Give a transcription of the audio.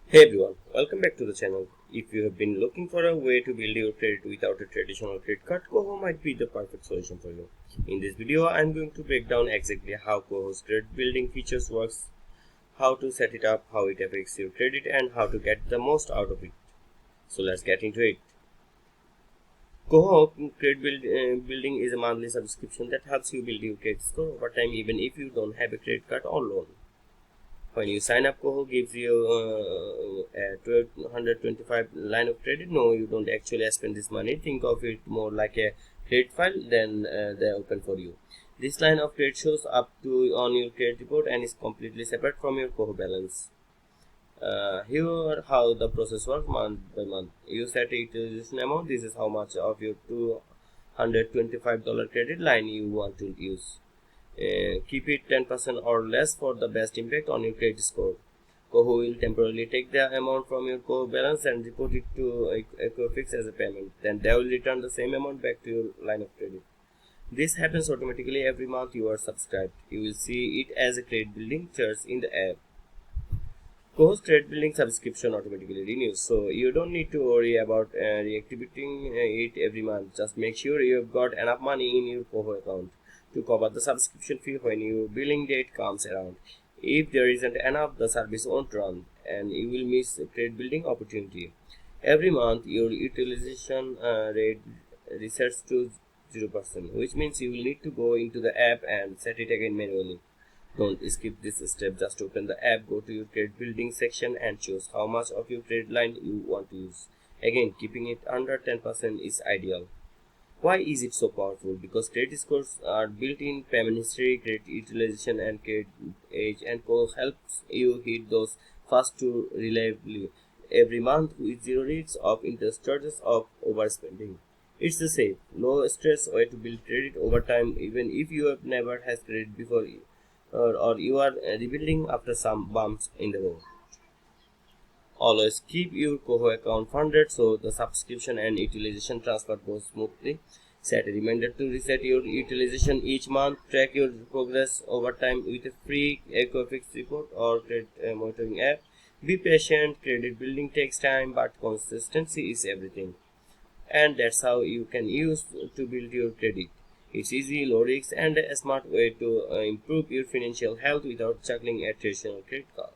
Hey everyone, welcome back to the channel. If you have been looking for a way to build your credit without a traditional credit card, Koho might be the perfect solution for you. In this video, I am going to break down exactly how Koho's credit building features works, how to set it up, how it affects your credit, and how to get the most out of it. So let's get into it. Koho building is a monthly subscription that helps you build your credit score over time even if you don't have a credit card or loan. When you sign up, Koho gives you a 1225 line of credit. No, you don't actually spend this money. Think of it more like a credit file than they open for you. This line of credit shows up on your credit report and is completely separate from your Koho balance. Here how the process works month by month. You set a utilization amount. This is how much of your $225 credit line you want to use. Keep it 10% or less for the best impact on your credit score. Koho will temporarily take the amount from your Koho balance and report it to Equifax as a payment. Then they will return the same amount back to your line of credit. This happens automatically every month you are subscribed. You will see it as a credit building charge in the app. Koho's credit building subscription automatically renews, so you don't need to worry about reactivating it every month. Just make sure you have got enough money in your Koho account to cover the subscription fee when your billing date comes around. If there isn't enough, the service won't run and you will miss a credit building opportunity. Every month, your utilization rate resets to 0%, which means you will need to go into the app and set it again manually. Don't skip this step, just open the app, go to your credit building section and choose how much of your credit line you want to use. Again, keeping it under 10% is ideal. Why is it so powerful? Because credit scores are built in payment history, credit utilization, and credit age, and Koho helps you hit those first two reliably every month with zero rates of interest charges of overspending. It's a safe, low stress way to build credit over time, even if you have never had credit before or you are rebuilding after some bumps in the road. Always keep your Koho account funded so the subscription and utilization transfer goes smoothly. Set a reminder to reset your utilization each month. Track your progress over time with a free Equifax report or credit monitoring app. Be patient. Credit building takes time, but consistency is everything. And that's how you can use to build your credit. It's easy, low risk, and a smart way to improve your financial health without juggling a traditional credit card.